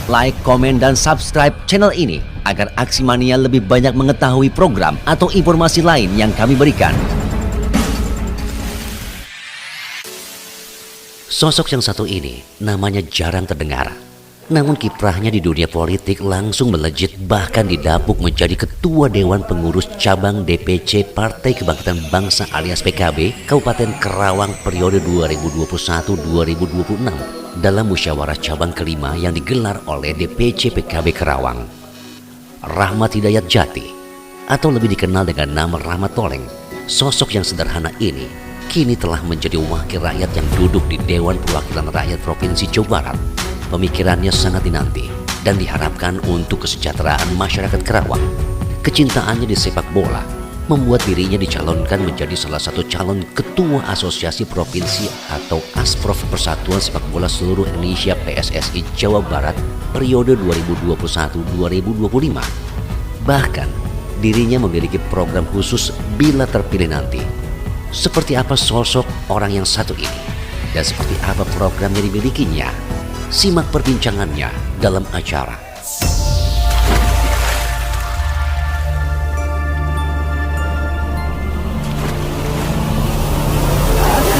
like, komen, dan subscribe channel ini agar Aksi Mania lebih banyak mengetahui program atau informasi lain yang kami berikan. Sosok yang satu ini namanya jarang terdengar. Namun kiprahnya di dunia politik langsung melejit, bahkan didapuk menjadi Ketua Dewan Pengurus Cabang DPC Partai Kebangkitan Bangsa alias PKB Kabupaten Karawang periode 2021-2026 dalam musyawarah cabang kelima yang digelar oleh DPC PKB Karawang. Rahmat Hidayat Jati, atau lebih dikenal dengan nama Rahmat Toleng, sosok yang sederhana ini kini telah menjadi wakil rakyat yang duduk di Dewan Perwakilan Rakyat Provinsi Jawa Barat. Pemikirannya sangat dinanti dan diharapkan untuk kesejahteraan masyarakat Karawang. Kecintaannya di sepak bola membuat dirinya dicalonkan menjadi salah satu calon Ketua Asosiasi Provinsi atau Asprof Persatuan Sepak Bola Seluruh Indonesia PSSI Jawa Barat periode 2021-2025. Bahkan dirinya memiliki program khusus bila terpilih nanti. Seperti apa sosok orang yang satu ini dan seperti apa program yang dimilikinya? Simak perbincangannya dalam acara.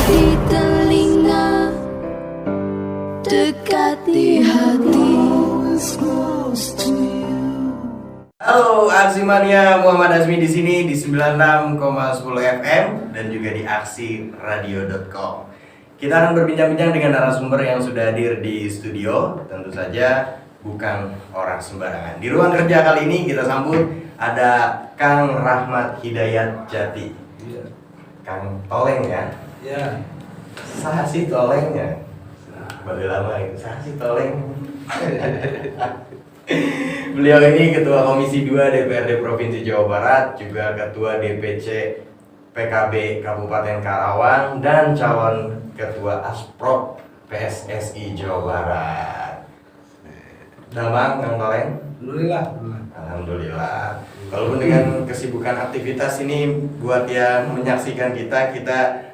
Di telinga, dekat di hati. Halo Aksi Mania, Muhammad Azmi di sini di 96,10 FM dan juga di aksiradio.com. Kita akan berbincang-bincang dengan narasumber yang sudah hadir di studio. Tentu saja bukan orang sembarangan. Di ruang kerja kali ini kita sambut ada Kang Rahmat Hidayat Jati. Iya. Kang Toleng ya? Iya. Saha sih Tolengnya? Balik lama itu, saha sih Toleng? Beliau ini Ketua Komisi 2 DPRD Provinsi Jawa Barat, juga Ketua DPC PKB Kabupaten Karawang, dan calon Ketua Asprop PSSI Jawa Barat. Damang Kang Toleng? Alhamdulillah. Walaupun dengan kesibukan aktivitas ini, buat yang menyaksikan kita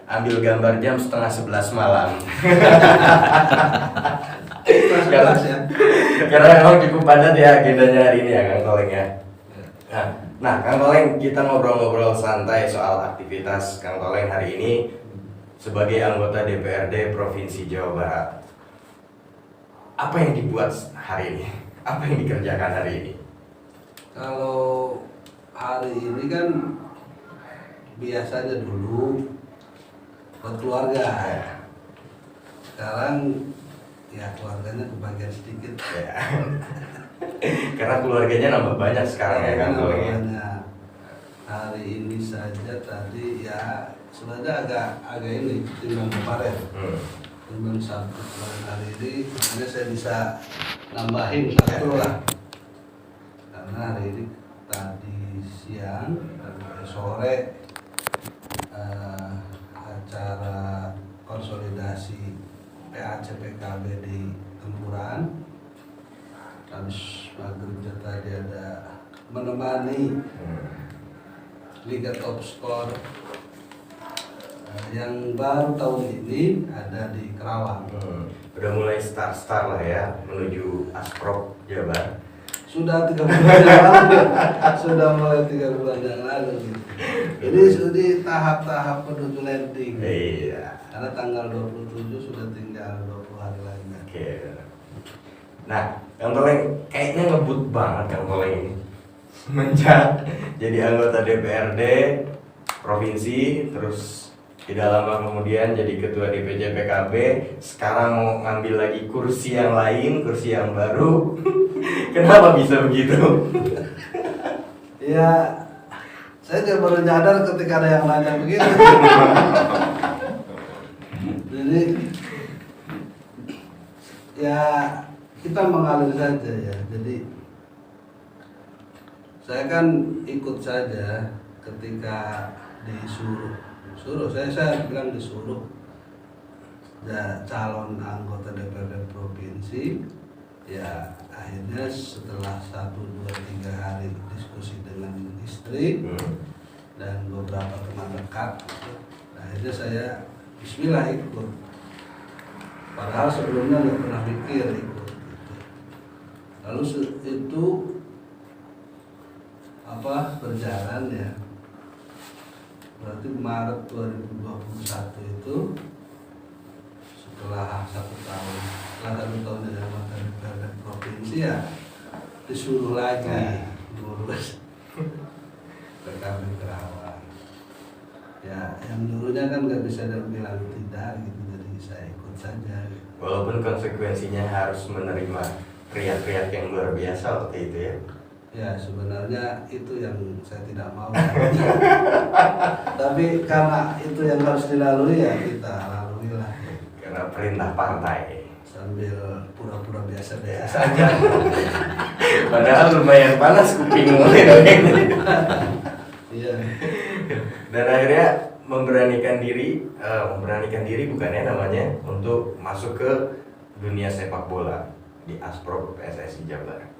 ambil gambar jam 10:30 malam. Karena memang cukup padat ya agendanya hari ini ya Kang Toleng ya. Nah Kang Toleng, kita ngobrol-ngobrol santai soal aktivitas Kang Toleng hari ini sebagai anggota DPRD Provinsi Jawa Barat. Apa yang dibuat hari ini? Apa yang dikerjakan hari ini? Kalau hari ini kan biasanya dulu buat keluarga. Sekarang ya keluarganya kebagian sedikit. Ya. Karena keluarganya nambah banyak sekarang ya Kang Toleng. Hari ini saja tadi ya sebenarnya agak ini timbang kemarin. Timbang satu kemarin, hari ini makanya saya bisa nambahin satu lah. Karena hari ini tadi siang dan sore acara konsolidasi PAC PKB di Tempuran. Habis maghrib tadi ada menemani Liga Top Skor yang baru tahun ini ada di Karawang. Udah mulai start lah ya menuju Asprop Jabar. Sudah 3 bulan yang lalu. Sudah mulai 3 bulan yang lalu gitu. Ini sudah tahap-tahap menuju landing. Iya. Karena tanggal 27 sudah tinggal 20 hari lagi. Oke. Nah, Kang Toleng kayaknya ngebut banget Kang Toleng ini. Semenjak jadi anggota DPRD provinsi, terus tidak lama kemudian jadi ketua DPC PKB, sekarang mau ngambil lagi kursi yang lain, kursi yang baru. Kenapa bisa begitu? Ya, saya juga baru nyadar ketika ada yang nanya begitu. Jadi ya kita mengalir saja ya. Jadi saya kan ikut saja ketika disuruh saya bilang disuruh ya, calon anggota DPRD provinsi. Ya akhirnya setelah 1, 2, 3 hari diskusi dengan istri dan beberapa teman dekat, akhirnya saya bismillah ikut. Padahal sebelumnya nggak pernah mikir ikut gitu. Lalu itu berjalan ya. Berarti Maret 2021 itu setelah 1 tahun dari anggota DPRD provinsi ya disuruh lagi ngurus PKB Kerawang. Ya, yang dulunya kan nggak bisa bilang tidak gitu, jadi saya ikut saja. Walaupun konsekuensinya harus menerima teriak-teriak yang luar biasa waktu itu ya. Ya, sebenarnya itu yang saya tidak mau. Tapi karena itu yang harus dilalui ya kita lalui lah. Karena perintah partai. Sambil pura-pura biasa-biasa saja. Padahal lumayan panas kuping mulai. Iya. Dan akhirnya memberanikan diri bukannya namanya untuk masuk ke dunia sepak bola di Asprop PSSI Jabar.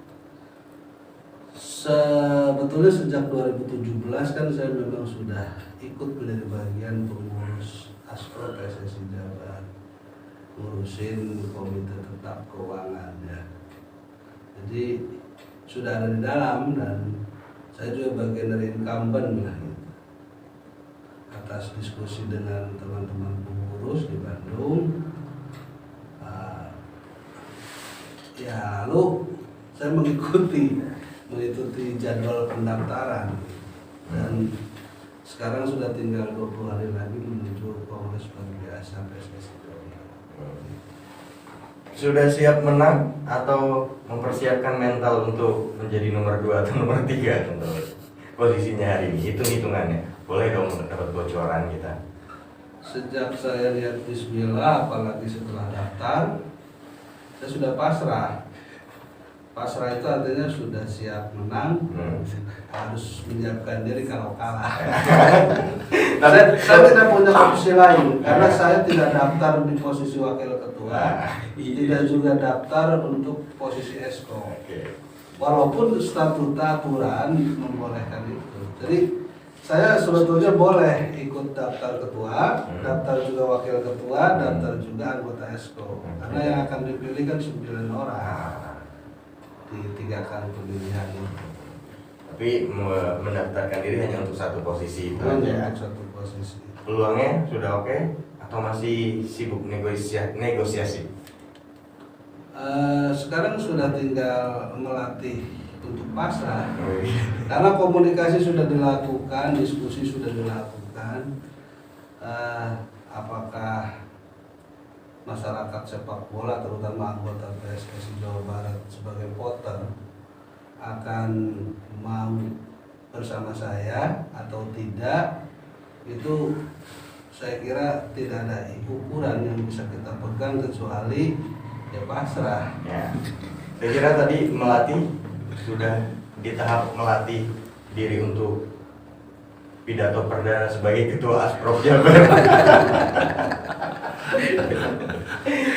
Sebetulnya sejak 2017 kan saya memang sudah ikut menjadi bagian pengurus Asprop PSSI Jabar, ngurusin komite tetap keuangan ya. Jadi sudah ada di dalam dan saya juga bagian dari incumbent lah gitu. Atas diskusi dengan teman-teman pengurus di Bandung, ya lalu saya mengikuti jadwal pendaftaran dan sekarang sudah tinggal 20 hari lagi menuju Kongres Luar Biasa PSSI Jabar. Sudah siap menang atau mempersiapkan mental untuk menjadi nomor 2 atau nomor 3 untuk posisinya hari ini? Hitung-hitungannya. Boleh dong dapat bocoran kita. Sejak saya lihat bismillah, apalagi setelah daftar, saya sudah pasrah. Pasrah itu artinya sudah siap menang, harus menyiapkan diri kalau kalah. Saya tidak punya opsi lain, karena saya tidak daftar di posisi wakil ketua, tidak juga daftar untuk posisi esko. Walaupun statuta aturan membolehkan itu. Jadi saya sebetulnya boleh ikut daftar ketua, daftar juga wakil ketua, daftar juga anggota esko. Karena yang akan dipilih kan 9 orang di 3 kali pemilihan itu. Tapi mendaftarkan diri hanya untuk satu posisi itu Hanya aja. untuk satu posisi. Peluangnya sudah oke atau masih sibuk negosiasi? Sekarang sudah tinggal melatih untuk pasrah. Karena komunikasi sudah dilakukan, diskusi sudah dilakukan. Apakah masyarakat sepak bola terutama anggota PSSI Jawa Barat sebagai voter akan mau bersama saya atau tidak, itu saya kira tidak ada ukuran yang bisa kita pegang kecuali ya pasrah. Ya. Saya kira tadi melatih sudah di tahap melatih diri untuk pidato perdana sebagai ketua Asprop Jabar.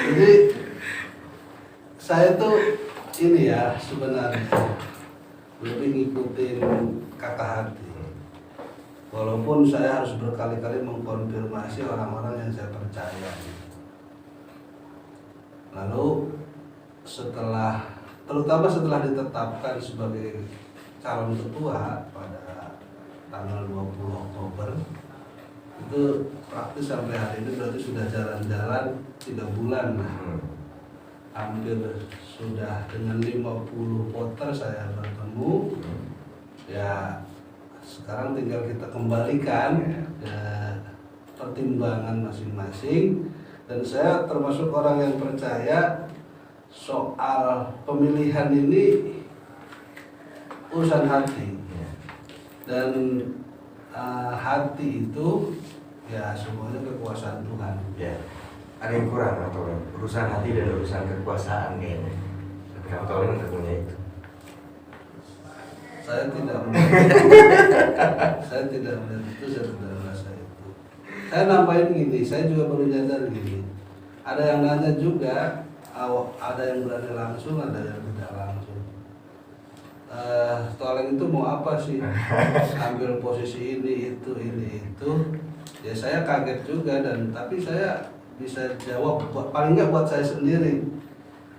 Jadi saya tuh ini ya sebenarnya lebih ngikutin kata hati. Walaupun saya harus berkali-kali mengkonfirmasi orang-orang yang saya percaya. Lalu terutama setelah ditetapkan sebagai calon ketua pada tanggal 20 Oktober, itu praktis sampai hari ini berarti sudah jalan-jalan 3 bulan lah. Hampir sudah dengan 50 voter saya bertemu. Ya sekarang tinggal kita kembalikan ke pertimbangan masing-masing, dan saya termasuk orang yang percaya soal pemilihan ini urusan hati, dan hati itu ya semuanya kekuasaan Tuhan. Ya. Ada yang kurang atau urusan hati dan urusan kekuasaan kayaknya. Tapi kamu tahu kan punya itu. Saya tidak melihat itu, saya tidak merasa itu. Saya nambahin gini, saya juga baru nyadar gini. Ada yang nanya juga, ada yang berani langsung, ada yang tidak langsung. Toleng itu mau apa sih? Ambil posisi ini itu. Ya saya kaget juga, tapi saya bisa jawab paling nggak buat saya sendiri.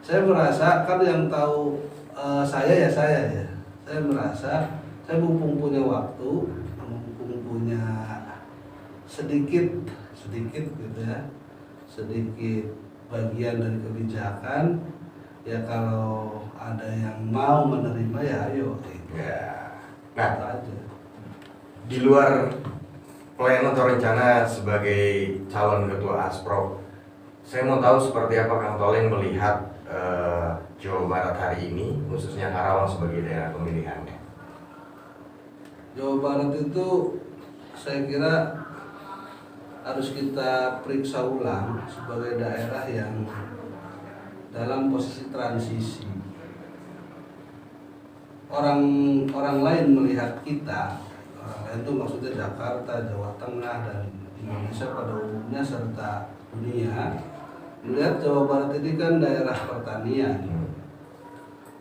Saya merasa kan yang tahu saya merasa saya mumpung punya waktu, mumpung punya sedikit gitu ya, sedikit bagian dari kebijakan, ya kalau ada yang mau menerima ya ayo gitu. Ya. Nah, Itu aja. di luar plan atau rencana sebagai calon ketua Asprov, saya mau tahu seperti apa Kang Toleng melihat Jawa Barat hari ini, khususnya Karawang sebagai daerah pemilihannya. Jawa Barat itu saya kira harus kita periksa ulang sebagai daerah yang dalam posisi transisi. Orang lain melihat kita, orang lain itu maksudnya Jakarta, Jawa Tengah, dan Indonesia pada umumnya serta dunia, melihat Jawa Barat ini kan daerah pertanian.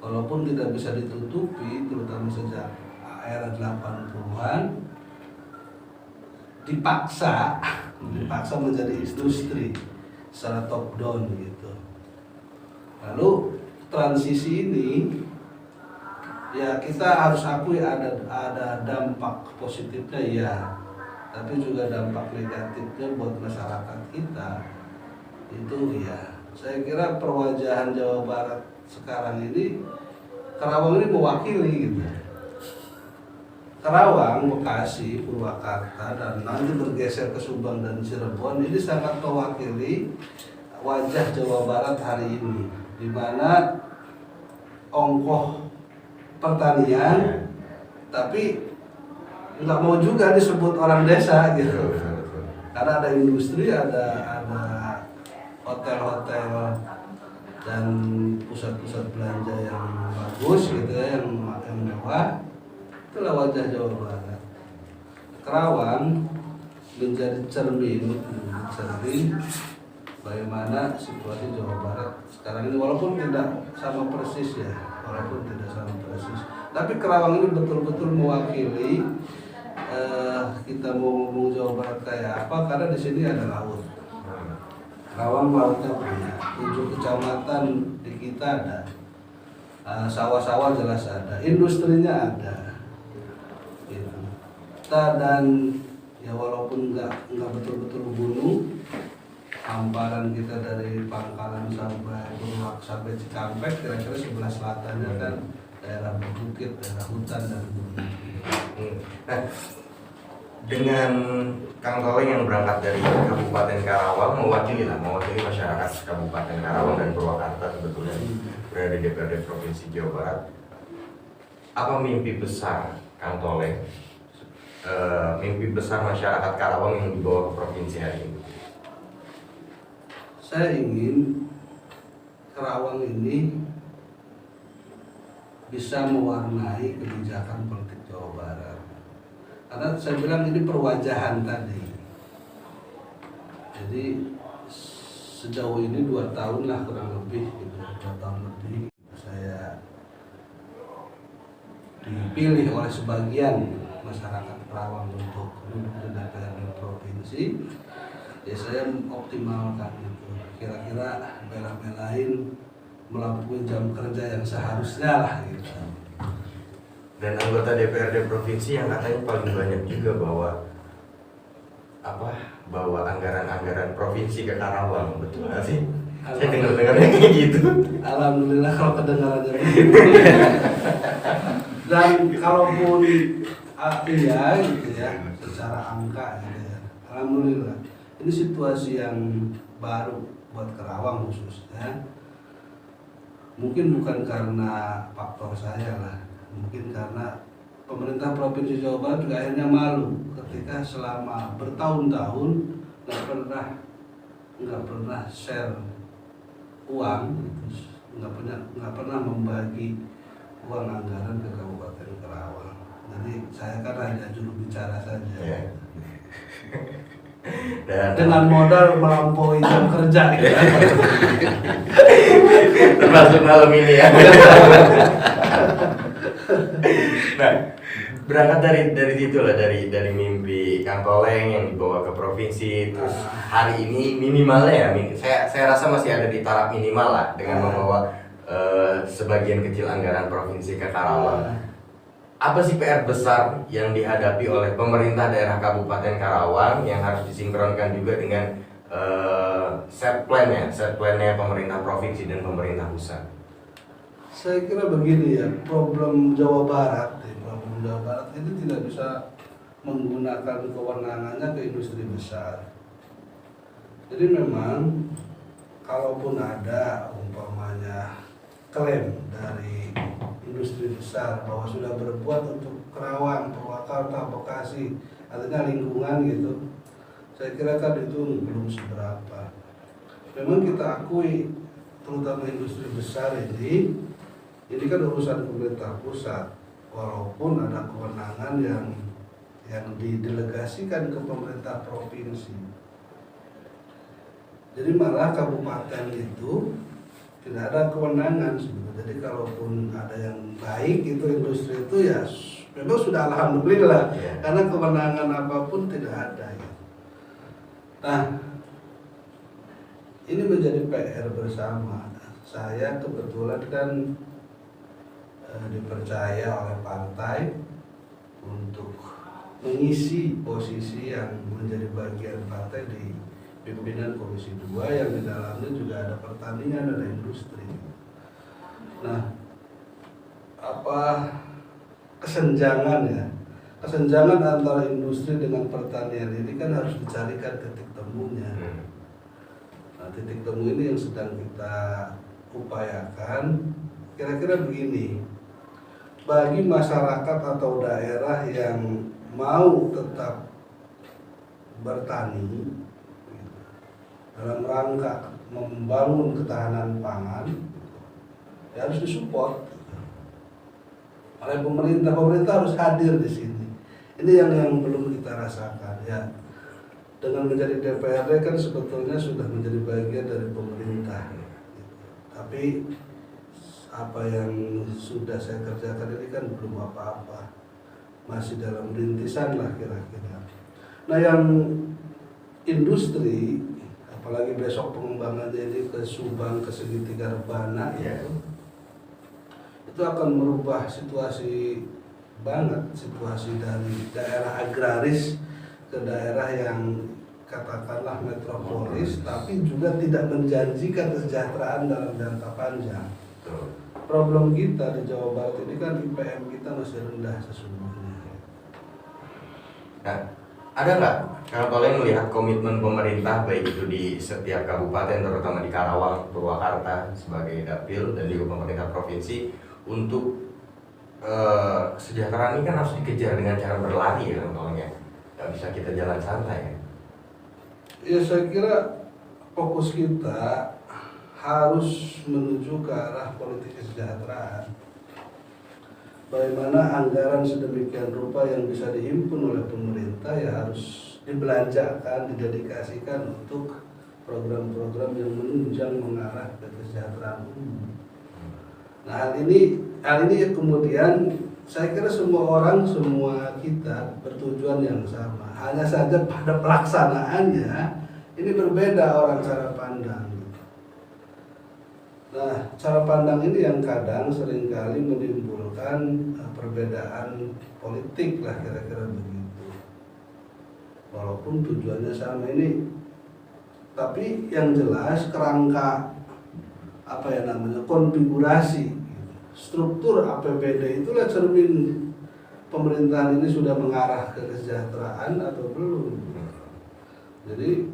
Walaupun tidak bisa ditutupi, terutama sejak era 80-an, dipaksa menjadi industri secara top down gitu. Lalu transisi ini ya kita harus akui ada dampak positifnya ya, tapi juga dampak negatifnya buat masyarakat kita itu ya. Saya kira perwajahan Jawa Barat sekarang ini, Karawang ini mewakili gitu. Karawang, Bekasi, Purwakarta, dan nanti bergeser ke Subang dan Cirebon ini sangat mewakili wajah Jawa Barat hari ini, di mana ongkoh pertanian, tapi nggak mau juga disebut orang desa gitu, karena ada industri, ada hotel-hotel dan pusat-pusat belanja yang bagus gitu ya, yang mewah. Itulah wajah Jawa Barat. Karawang menjadi cermin bagaimana situasi Jawa Barat sekarang ini, walaupun tidak sama persis ya, tapi Karawang ini betul-betul mewakili. Kita mau ngomong Jawa Barat kayak apa, karena di sini ada laut. Karawang lautnya punya, 7 kecamatan di kita ada, sawah-sawah jelas ada, industrinya ada. Dan ya walaupun nggak betul-betul gunung, hamparan kita dari Pangkalan sampai Burwak sampai Cikampek, kira-kira sebelah selatannya kan daerah berbukit, daerah hutan dan gunung. Nah, dengan Kang Toleng yang berangkat dari Kabupaten Karawang, mewakili masyarakat Kabupaten Karawang dan Purwakarta sebetulnya berada di DPRD Provinsi Jawa Barat. Apa mimpi besar Kang Toleng? Mimpi besar masyarakat Karawang yang dibawa ke provinsi hari ini? Saya ingin Karawang ini bisa mewarnai kebijakan politik Jawa Barat, karena saya bilang ini perwajahan tadi. Jadi sejauh ini 2 tahun lah kurang lebih gitu, 2 tahun lebih saya dipilih oleh sebagian masyarakat Karawang untuk duduk di DPRD provinsi. Ya saya optimalkan itu, kira-kira bela-belain melampaui jam kerja yang seharusnya lah gitu. Dan anggota DPRD provinsi yang katanya paling banyak juga bawa anggaran provinsi ke Karawang, betul nggak sih? Saya dengar-dengarnya kayak gitu. Alhamdulillah kalau kedengarannya begitu. Dan kalaupun iya gitu ya, secara angka gitu ya, alhamdulillah. Ini situasi yang baru buat Karawang khususnya. Mungkin bukan karena faktor saya lah, mungkin karena pemerintah Provinsi Jawa Barat juga akhirnya malu ketika selama bertahun-tahun nggak pernah share uang, nggak pernah membagi uang anggaran ke Kabupaten Karawang. Jadi saya kan hanya juru bicara saja. Yeah. Dengan modal melampaui jam kerja gitu. Termasuk malam ini ya. Nah, berangkat dari situ lah, dari mimpi Kang Toleng yang dibawa ke provinsi, terus hari ini minimalnya ya, saya rasa masih ada di taraf minimal lah dengan membawa sebagian kecil anggaran provinsi ke Karawang. Apa sih PR besar yang dihadapi oleh pemerintah daerah Kabupaten Karawang yang harus disinkronkan juga dengan set plan-nya pemerintah provinsi dan pemerintah pusat? Saya kira begini ya, problem Jawa Barat itu tidak bisa menggunakan kewenangannya ke industri besar. Jadi memang kalaupun ada umpamanya klaim dari industri besar bahwa sudah berbuat untuk Kerawang, Purwakarta, Bekasi, artinya lingkungan gitu, saya kira kan itu belum seberapa. Memang kita akui, terutama industri besar ini kan urusan pemerintah pusat, walaupun ada kewenangan yang didelegasikan ke pemerintah provinsi. Jadi malah kabupaten itu tidak ada kewenangan sebenarnya. Jadi kalaupun ada yang baik itu industri itu ya memang sudah alhamdulillah, karena kewenangan apapun tidak ada ya. Nah, ini menjadi PR bersama. Saya kebetulan kan dipercaya oleh partai untuk mengisi posisi yang menjadi bagian partai di pimpinan Komisi 2 yang di dalamnya juga ada pertanian, ada industri. Nah, apa kesenjangan ya? Kesenjangan antara industri dengan pertanian ini kan harus dicarikan titik temunya. Nah, titik temu ini yang sedang kita upayakan. Kira-kira begini, bagi masyarakat atau daerah yang mau tetap bertani dalam rangka membangun ketahanan pangan, ya harus disupport oleh pemerintah. Pemerintah harus hadir di sini. Ini yang belum kita rasakan ya. Dengan menjadi DPRD kan sebetulnya sudah menjadi bagian dari pemerintah. Tapi apa yang sudah saya kerjakan ini kan belum apa-apa, masih dalam rintisan lah kira-kira. Nah, yang industri, apalagi besok pengembangannya ini ke Subang, ke segitiga Rebana itu akan merubah situasi banget, situasi dari daerah agraris ke daerah yang katakanlah metropolis, tapi juga tidak menjanjikan kesejahteraan dalam jangka panjang. Problem kita di Jawa Barat ini kan IPM kita masih rendah sesungguhnya. Nah, ada nggak Kang Toleng melihat komitmen pemerintah baik itu di setiap kabupaten, terutama di Karawang, Purwakarta sebagai dapil dan juga pemerintah provinsi untuk kesejahteraan ini kan harus dikejar dengan cara berlari ya Kang Toleng ya, nggak bisa kita jalan santai ya? Ya, saya kira fokus kita harus menuju ke arah politik kesejahteraan. Bagaimana anggaran sedemikian rupa yang bisa dihimpun oleh pemerintah ya harus dibelanjakan, didedikasikan untuk program-program yang menunjang mengarah ke kesejahteraan umum. Nah, hal ini kemudian saya kira semua orang, semua kita bertujuan yang sama. Hanya saja pada pelaksanaannya ini berbeda orang cara pandang. Nah, cara pandang ini yang kadang seringkali menimbulkan perbedaan politik lah kira-kira begitu. Walaupun tujuannya sama ini, tapi yang jelas kerangka konfigurasi struktur APBD itulah cermin pemerintahan ini sudah mengarah ke kesejahteraan atau belum. Jadi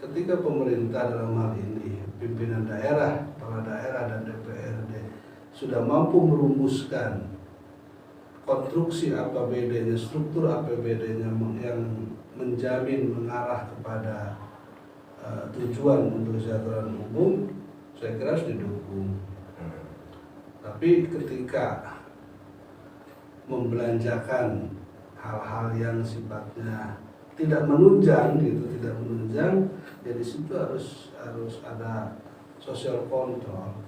ketika pemerintah dalam hal ini pimpinan daerah, kepala daerah dan DPRD sudah mampu merumuskan konstruksi APBD-nya, struktur APBD-nya yang menjamin mengarah kepada tujuan untuk kesejahteraan umum, saya kira harus didukung. Tapi ketika membelanjakan hal-hal yang sifatnya tidak menunjang, ya di situ harus ada social control,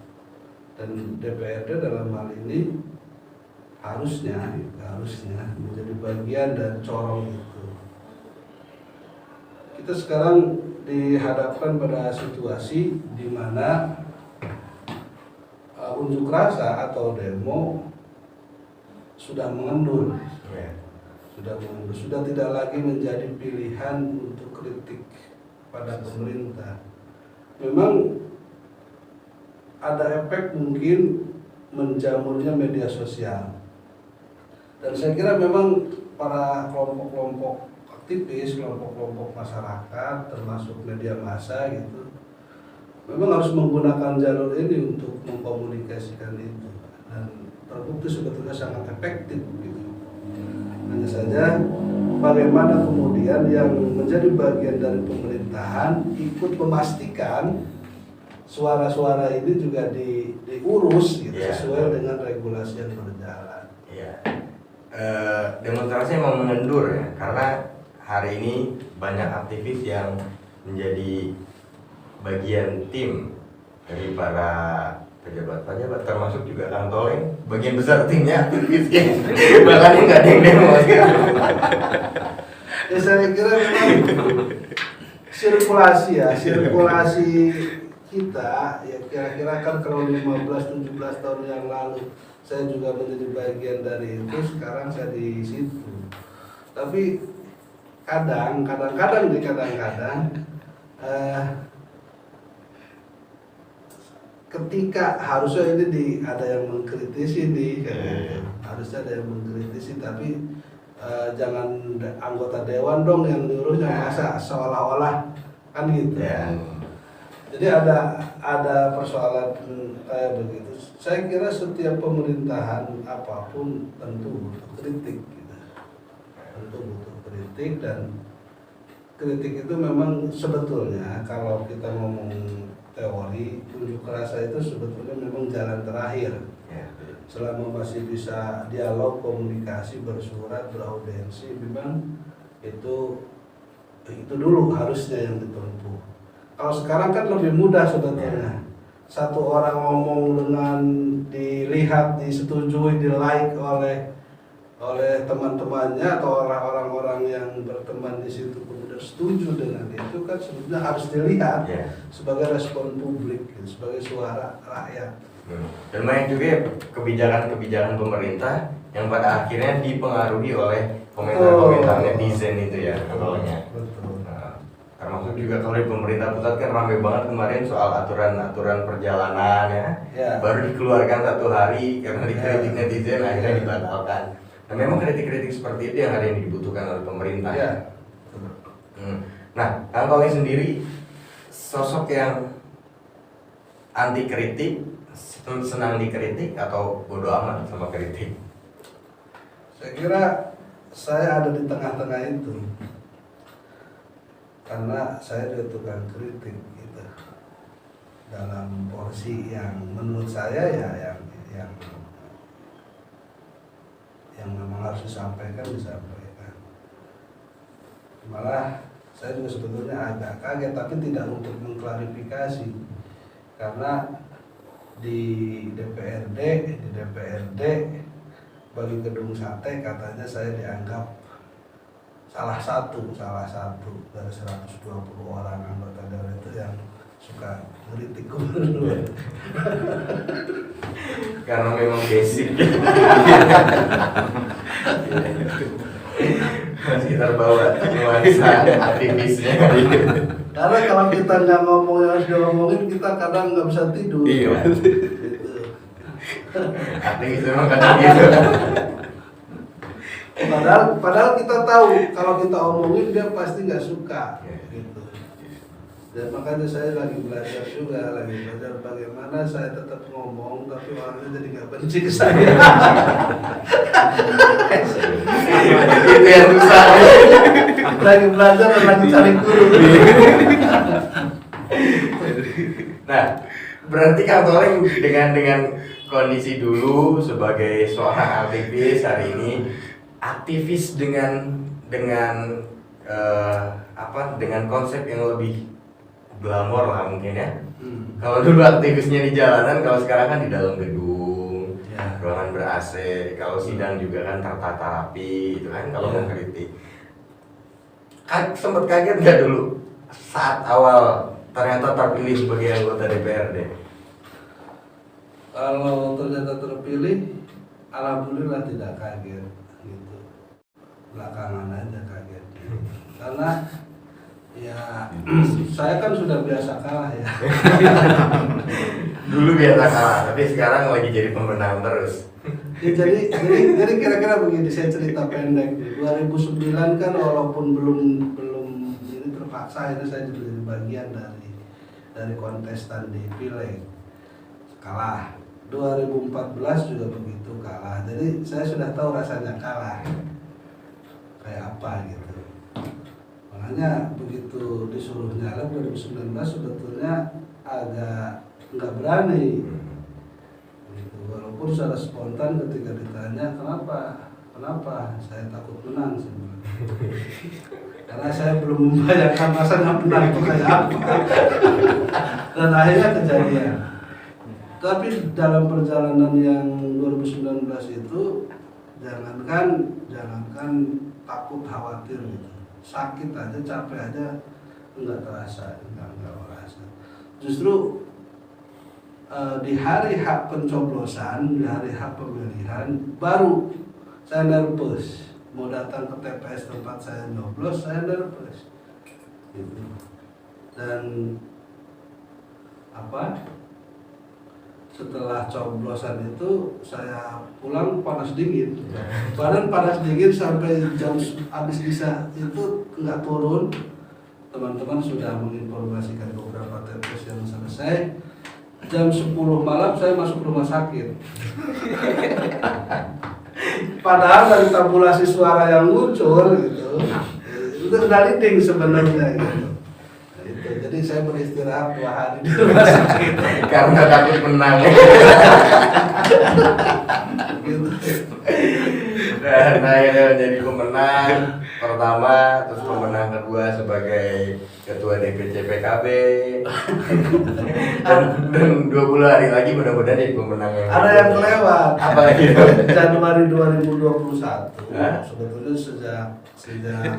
dan DPRD dalam hal ini harusnya menjadi bagian dari corong itu. Kita sekarang dihadapkan pada situasi di mana unjuk rasa atau demo sudah mengendur. Ya. Sudah tidak lagi menjadi pilihan untuk kritik pada pemerintah. Memang ada efek mungkin menjamurnya media sosial. Dan saya kira memang para kelompok-kelompok aktivis, kelompok-kelompok masyarakat, termasuk media massa gitu, memang harus menggunakan jalur ini untuk mengkomunikasikan itu. Dan terbukti sebetulnya sangat efektif gitu. Hanya saja bagaimana kemudian yang menjadi bagian dari pemerintahan ikut memastikan suara-suara ini juga diurus gitu, sesuai dengan regulasi yang berjalan. Iya. Demonstrasi memang mengendur ya, karena hari ini banyak aktivis yang menjadi bagian tim dari para pejabat-pejabat, termasuk juga Kang Toleng, bagian besar timnya aktivis ya. Bahkan nggak ada yang demo gitu. Ya saya kira memang sirkulasi kita ya kira-kira kan kalau 15-17 tahun yang lalu saya juga menjadi bagian dari itu, sekarang saya di situ. Tapi kadang-kadang ketika harusnya ini ada yang mengkritisi harusnya ada yang mengkritisi, tapi jangan anggota dewan dong yang nyuruhnya, masa seolah-olah kan gitu. Jadi ada persoalan kayak begitu. Saya kira setiap pemerintahan apapun tentu butuh kritik gitu. Tentu butuh kritik, dan kritik itu memang sebetulnya kalau kita ngomong teori, unjuk rasa itu sebetulnya memang jalan terakhir. Selama masih bisa dialog, komunikasi, bersurat, beraudiensi, memang itu dulu harusnya yang ditempuh. Kalau sekarang kan lebih mudah sebetulnya. Satu orang ngomong dengan dilihat, disetujui, di-like oleh teman-temannya atau orang-orang yang berteman di situ kemudian setuju dengan itu, kan sebetulnya harus dilihat sebagai respon publik, sebagai suara rakyat. Dan banyak juga kebijakan-kebijakan pemerintah yang pada akhirnya dipengaruhi oleh komentar-komentar netizen itu ya, awalnya. Termasuk juga kalau di pemerintah pusat kan ramai banget kemarin soal aturan perjalanan ya. Baru dikeluarkan 1 hari karena dikritik netizen, akhirnya dibatalkan. Nah memang kritik-kritik seperti itu yang hari ini dibutuhkan oleh pemerintah. Nah, Kang Toleng sendiri sosok yang anti kritik, senang dikritik atau bodoh amat sama kritik? Saya kira saya ada di tengah-tengah itu. Karena saya juga tukang kritik gitu, dalam porsi yang menurut saya yang memang harus disampaikan. Malah saya juga sebetulnya agak kaget, tapi tidak untuk mengklarifikasi, karena di DPRD bagi gedung sate katanya saya dianggap salah satu dari 120 orang anggota dewan itu yang suka kritik gubernur. Karena memang basic. Masih terbawa nuansa aktivisnya. Karena kalau kita nggak ngomong yang harus diomongin, kita kadang nggak bisa tidur. Iya. Gitu. Aktivis memang kadang gitu. Padahal kita tahu kalau kita omongin dia pasti nggak suka gitu. Dan makanya saya lagi belajar bagaimana saya tetap ngomong tapi orangnya jadi nggak benci ke saya. Itu yang susah. Lagi belajar dan lagi cari guru. Nah, berarti Kang Toleng dengan kondisi dulu sebagai seorang aktivis hari ini aktivis dengan konsep yang lebih glamor lah mungkin ya. Kalau dulu aktivisnya di jalanan, kalau sekarang kan di dalam gedung, ruangan ber-AC. Kalau sidang juga kan tertata rapi, itu kan kalau mengkritik. Sempat kaget nggak dulu saat awal ternyata terpilih sebagai anggota DPRD? Kalau ternyata terpilih, alhamdulillah tidak kaget gitu. Belakangan aja kaget. Karena ya saya kan sudah biasa kalah ya. Dulu biasa kalah, tapi sekarang lagi jadi pemenang terus. Ya, jadi kira-kira begini, saya cerita pendek. 2009 kan walaupun belum ini terpaksa itu saya jadi bagian dari kontestan di Pileg, kalah. 2014 juga begitu, kalah. Jadi saya sudah tahu rasanya kalah kayak apa gitu. Makanya begitu disuruh nyalek 2019 sebetulnya agak nggak berani gitu. Walaupun secara spontan ketika ditanya kenapa saya takut menang sebenarnya. Karena saya belum membayangkan rasanya menang itu kayak apa. Dan akhirnya kejadian. Tapi dalam perjalanan yang 2019 itu jangankan takut khawatir gitu, sakit aja, capek aja nggak terasa. Justru di hari hak pencoblosan, di hari hak pemilihan baru saya nervous mau datang ke TPS tempat saya nyoblos, saya nervous gitu. Dan setelah coblosan itu saya pulang panas dingin, badan panas dingin sampai jam habis bisa itu nggak turun. Teman-teman sudah menginformasikan beberapa TPS yang selesai. Jam 10 malam saya masuk rumah sakit. Padahal dari tabulasi suara yang muncul gitu, itu dari ding sebenarnya gitu. Jadi saya beristirahat 2 hari di rumah sakit Karena takut menang. gitu. Dan akhirnya menjadi pemenang pertama, terus pemenang kedua sebagai ketua DPC PKB. dan 20 hari lagi mudah-mudahan jadi pemenang yang Ada yang kelewat. Apa lagi? Januari 2021. Sebetulnya sejak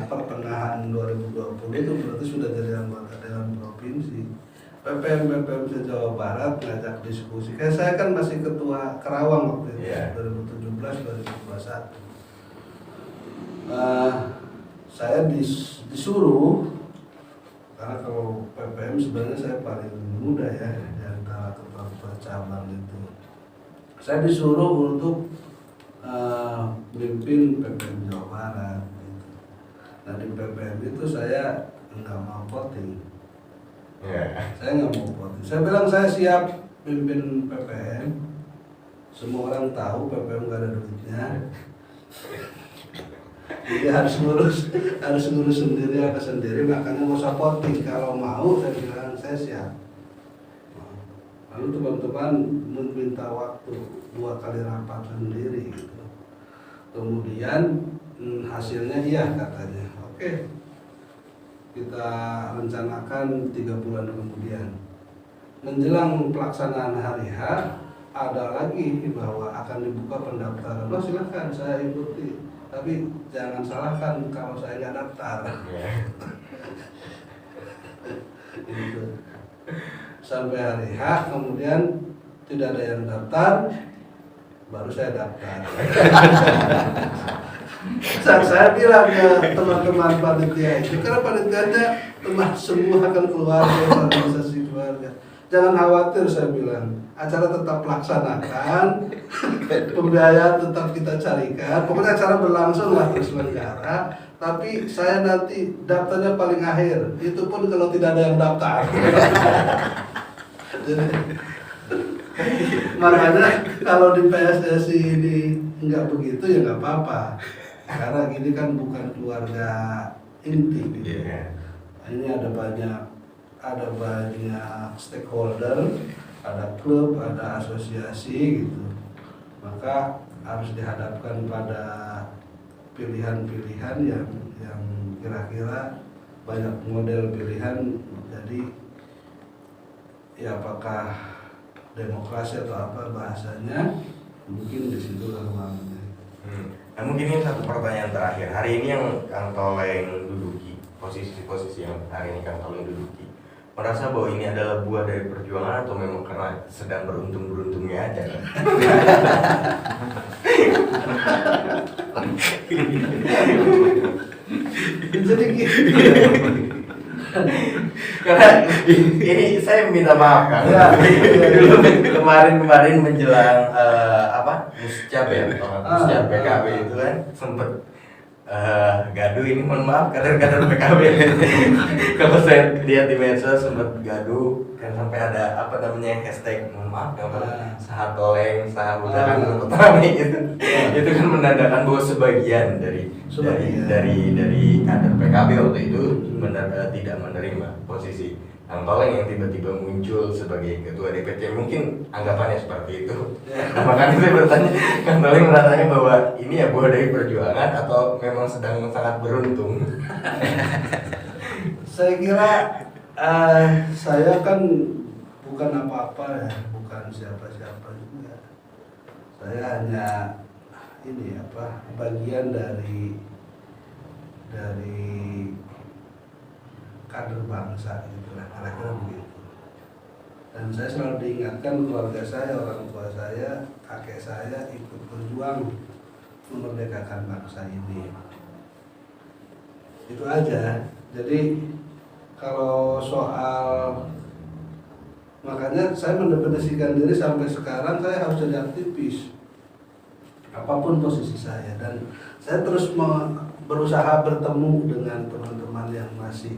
pertengahan 2020 itu berarti sudah jadi anggota Dewan Provinsi. PPM se-Jawa Barat ngajak diskusi. Kayak saya kan masih ketua Kerawang waktu itu, 2017-2021. Saya disuruh, karena kalau PPM sebenarnya saya paling muda ya di antara ketua cabang itu. Saya disuruh untuk memimpin PPM Jawa Barat. Gitu. Nah di PPM itu saya nggak mau voting. Saya nggak mau voting. Saya bilang saya siap pimpin PPM. Semua orang tahu PPM nggak ada duitnya. Jadi harus ngurus sendiri apa sendiri, makanya nggak usah voting. Kalau mau saya bilang saya siap. Lalu teman-teman meminta waktu 2 kali rapat sendiri gitu. Kemudian hasilnya iya katanya. Oke. Kita rencanakan 3 bulan kemudian. Menjelang pelaksanaan hari H ada lagi bahwa akan dibuka pendaftaran. Silakan saya ikuti. Tapi jangan salahkan kalau saya nggak daftar. Gitu. Sampai hari H kemudian tidak ada yang daftar, baru saya daftar. Saat saya bilang ke teman-teman panitia itu, karena panitianya teman semua akan keluarga, organisasi keluarga. Jangan khawatir, saya bilang, acara tetap laksanakan, pembiayaan tetap kita carikan, pokoknya acara berlangsung lah terselenggara. Tapi saya nanti daftarnya paling akhir, itu pun kalau tidak ada yang daftar. Jadi, makanya kalau di PSSI ini nggak begitu ya nggak apa-apa. Karena ini kan bukan keluarga inti gitu. Ini ada banyak stakeholder, ada klub, ada asosiasi gitu. Maka harus dihadapkan pada pilihan-pilihan yang kira-kira banyak model pilihan. Jadi ya apakah demokrasi atau apa bahasanya, mungkin di situ ruangnya. Nah, mungkin ini satu pertanyaan terakhir. Hari ini yang Kang Toleng duduki, posisi yang hari ini Kang Toleng duduki, merasa bahwa ini adalah buah dari perjuangan atau memang karena sedang beruntung-beruntungnya aja kan? Jadi gitu. Karena ini saya minta maaf kan. Ya. Dulu kemarin menjelang Muscap ya, Muscap PKB itu kan sempet gaduh, ini mohon maaf kader-kader PKB. Kalau saya lihat di medsos sempet gaduh kan sampai ada hashtag mohon maaf sahat toleng, sahat udahan petani itu kan menandakan bahwa sebagian dari kader PKB waktu itu tidak menerima posisi Kang Toleng yang tiba-tiba muncul sebagai ketua DPC, mungkin anggapannya seperti itu. Nah, makanya saya bertanya, Kang Toleng merasanya bahwa ini ya buah dari perjuangan atau memang sedang sangat beruntung? Saya kira saya kan bukan apa-apa ya, bukan siapa-siapa juga. Saya hanya bagian dari kader bangsa gitu lah, kira-kira begitu. Dan saya selalu diingatkan keluarga saya, orang tua saya, kakek saya ikut berjuang memerdekakan bangsa ini. Itu aja. Jadi kalau soal, makanya saya mendefinisikan diri sampai sekarang saya harus jadi aktivis apapun posisi saya, dan saya terus berusaha bertemu dengan teman-teman yang masih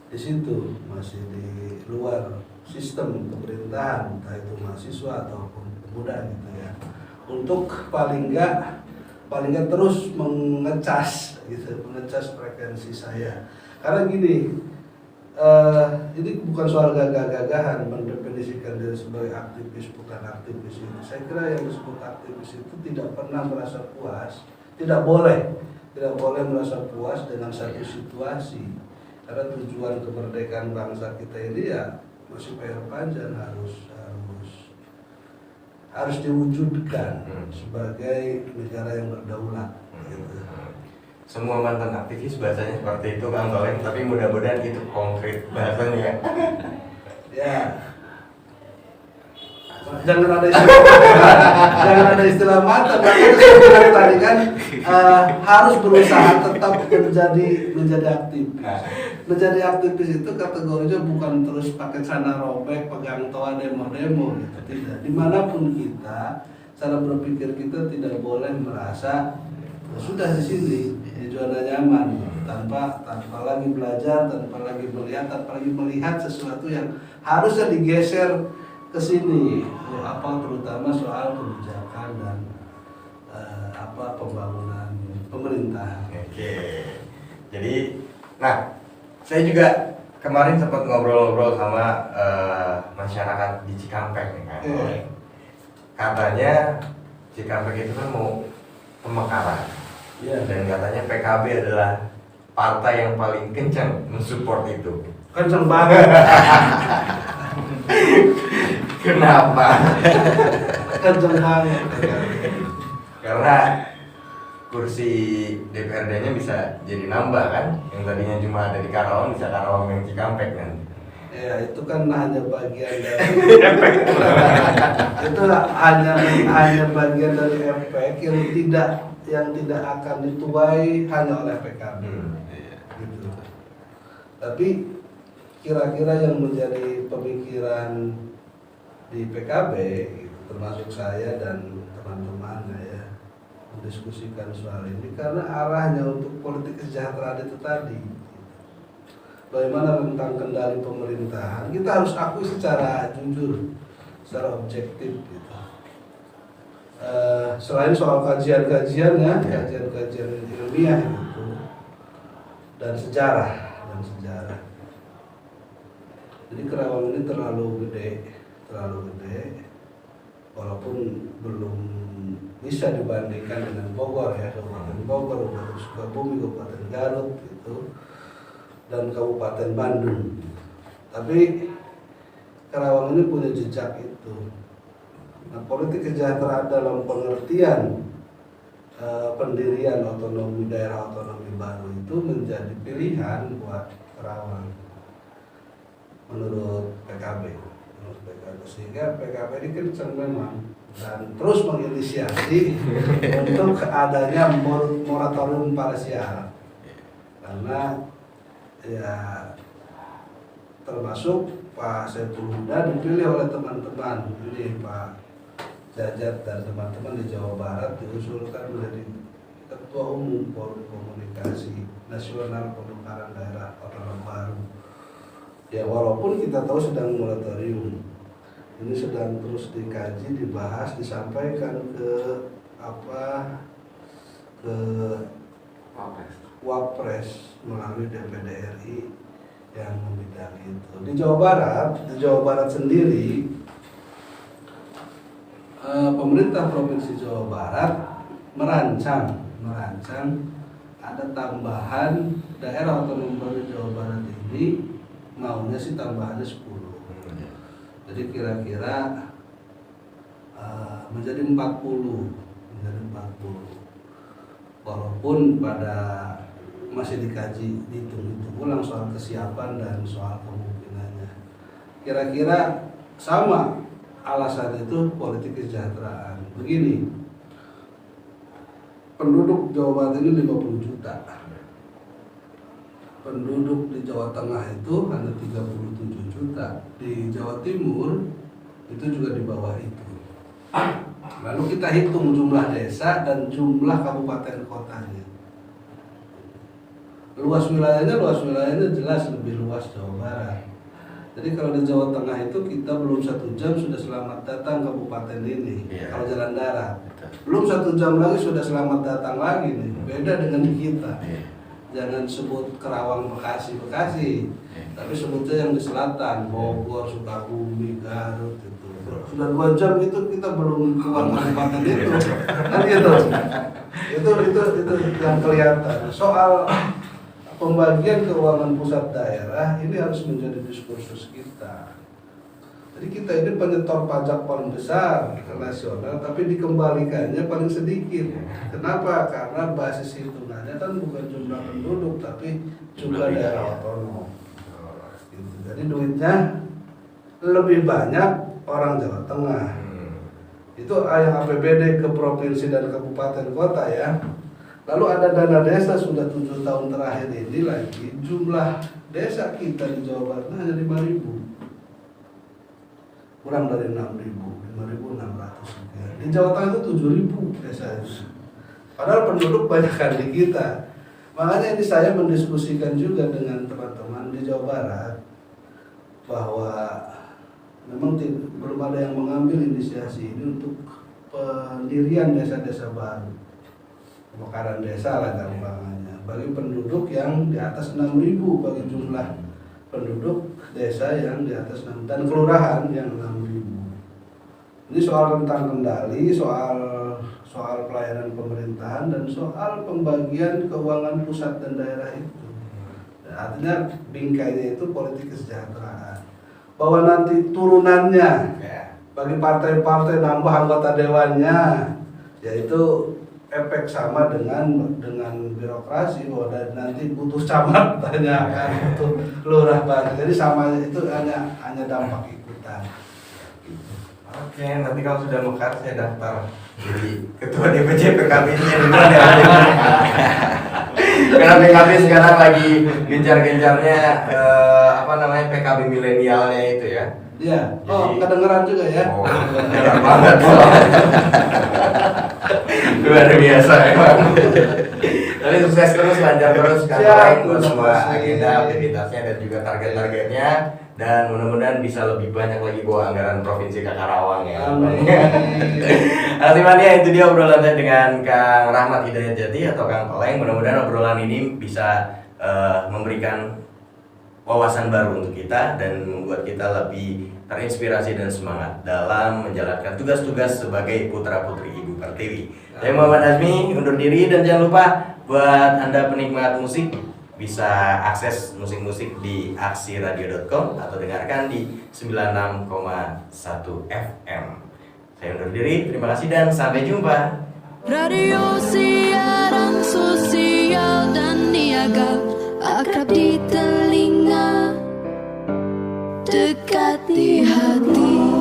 di situ, masih di luar sistem pemerintahan, entah itu mahasiswa ataupun pemuda gitu ya, untuk paling enggak terus mengecas frekuensi saya. Karena gini, ini bukan soal gagah-gagahan mendefinisikan diri sebagai aktivis bukan aktivis ini. Saya kira yang disebut aktivis itu tidak pernah merasa puas, tidak boleh merasa puas dengan satu situasi. Karena tujuan kemerdekaan bangsa kita ini ya masih PR panjang, harus diwujudkan sebagai negara yang berdaulat. Semua mantan aktivis bahasanya seperti itu Kang Toleng, tapi mudah-mudahan itu konkret bahasanya. Ya. Jangan ada istilah mantan. Makanya saya bilang tadi kan harus berusaha tetap menjadi aktivis. Menjadi aktivis itu kategorinya bukan terus pakai celana robek, pegang toa demo-demo gitu. Tidak. Dimanapun kita, cara berpikir kita tidak boleh merasa sudah di sini di zona nyaman, tanpa lagi belajar, tanpa lagi melihat sesuatu yang harusnya digeser ke sini, terutama soal kebijakan dan pembangunan pemerintah. Oke. Jadi, saya juga kemarin sempat ngobrol-ngobrol sama masyarakat di Cikampek nih kan. Katanya Cikampek itu kan mau pemekaran. Dan katanya PKB adalah partai yang paling kencang mensupport itu. Kencang banget. Kenapa? Kencang banget. Karena kursi DPRD-nya bisa jadi nambah kan? Yang tadinya cuma ada di Karawang bisa Karawang yang Cikampek kan? Ya itu kan hanya bagian dari itu hanya bagian dari efek yang tidak akan dituai hanya oleh PKB. Gitu. Tapi kira-kira yang menjadi pemikiran di PKB, gitu, termasuk saya dan teman-teman ya, mendiskusikan soal ini karena arahnya untuk politik kesejahteraan itu tadi. Bagaimana tentang kendali pemerintahan, kita harus akui secara jujur, secara objektif gitu. Selain soal kajian-kajian ya, kajian-kajian ilmiah gitu, dan sejarah. Jadi Kerawang ini terlalu gede, walaupun belum bisa dibandingkan dengan Bogor ya, Kabupaten Bogor, Kabupaten Sukabumi, Kabupaten Garut gitu, dan Kabupaten Bandung. Tapi Kerawang ini punya jejak itu. Nah, politik kesejahteraan dalam pengertian pendirian daerah otonomi baru itu menjadi pilihan buat Kerawang. menurut PKB. Sehingga PKB ini kencang memang dan terus menginisiasi untuk adanya moratorium parsial karena ya termasuk Pak Saiful Huda dipilih oleh teman-teman ini Pak Jajat dan teman-teman di Jawa Barat diusulkan menjadi Ketua Umum Forum Komunikasi Nasional Pemekaran Daerah Otonom Baru. Ya walaupun kita tahu sedang moratorium, ini sedang terus dikaji, dibahas, disampaikan ke Wapres melalui DPD RI yang membidangi itu. Di Jawa Barat sendiri, pemerintah Provinsi Jawa Barat merancang ada tambahan daerah otonom baru Jawa Barat ini maunya sih tambahannya 10. Jadi kira-kira menjadi 40. Walaupun masih dikaji, dihitung ulang soal kesiapan dan soal kemungkinannya. Kira-kira sama alasan itu politik kesejahteraan. Begini, penduduk Jawa Barat ini 50 juta. Penduduk di Jawa Tengah itu hanya 37 juta. Di Jawa Timur itu juga di bawah itu. Lalu kita hitung jumlah desa dan jumlah kabupaten kotanya. Luas wilayahnya jelas lebih luas Jawa Barat. Jadi kalau di Jawa Tengah itu kita belum 1 jam sudah selamat datang kabupaten ini. Kalau jalan darat. Belum 1 jam lagi sudah selamat datang lagi nih. Beda dengan kita. Jangan sebut Kerawang, Bekasi, tapi sebutnya yang di selatan, Bogor, Sukabumi, Garut itu. Sudah 2 jam itu kita belum keluar kabupaten itu, kan gitu. Itu yang kelihatan. Soal pembagian keuangan pusat daerah ini harus menjadi diskursus kita. Jadi kita ini penyetor pajak paling besar nasional, tapi dikembalikannya paling sedikit. Kenapa? Karena basis hitungannya kan bukan jumlah penduduk, tapi jumlah daerah otonom. Jadi duitnya lebih banyak orang Jawa Tengah. Itu yang APBD ke provinsi dan kabupaten kota ya. Lalu ada dana desa sudah 7 tahun terakhir ini lagi jumlah desa kita di Jawa Barat hanya 5.000. Kurang dari 5.600. Di Jawa Tengah itu 7.000 desa itu. Padahal penduduk banyak di kita. Makanya ini saya mendiskusikan juga dengan teman-teman di Jawa Barat bahwa memang belum ada yang mengambil inisiasi ini untuk pendirian desa-desa baru. Pemekaran desa lah gampangannya. Bagi penduduk yang di atas 6.000 bagi jumlah penduduk desa yang di atas 6 dan kelurahan yang 6.000. Ini soal rentang kendali, soal pelayanan pemerintahan dan soal pembagian keuangan pusat dan daerah itu. Dan artinya bingkainya itu politik kesejahteraan. Bahwa nanti turunannya bagi partai-partai nambah anggota dewannya, yaitu efek sama dengan birokrasi bahwa nanti butuh camat tanyakan butuh lurah banyak. Jadi sama itu hanya dampak ikutan. Oke, nanti kalau sudah mekar saya daftar jadi ketua DPC PKB ini karena PKB sekarang lagi gencar-gencarnya PKB milenialnya itu ya. Iya. Oh, kedengeran juga ya. Oh, kedengeran banget. Luar biasa emang. Tapi sukses terus, lancar terus, kantor buat semua agenda, aktivitasnya dan juga target-targetnya. Dan mudah-mudahan bisa lebih banyak lagi bawa anggaran provinsi ke Karawang ya. Artimania itu dia obrolan saya dengan Kang Rahmat Hidayat Jati atau Kang Toleng. Mudah-mudahan obrolan ini bisa memberikan wawasan baru untuk kita dan membuat kita lebih terinspirasi dan semangat dalam menjalankan tugas-tugas sebagai putra-putri Ibu Pertiwi. Saya Muhammad Azmi undur diri dan jangan lupa buat Anda penikmat musik bisa akses musik-musik di aksiradio.com atau dengarkan di 96,1 FM. Saya undur diri, terima kasih dan sampai jumpa. Radio siaran sosial dan niaga, akrab di telinga. dekat di hati.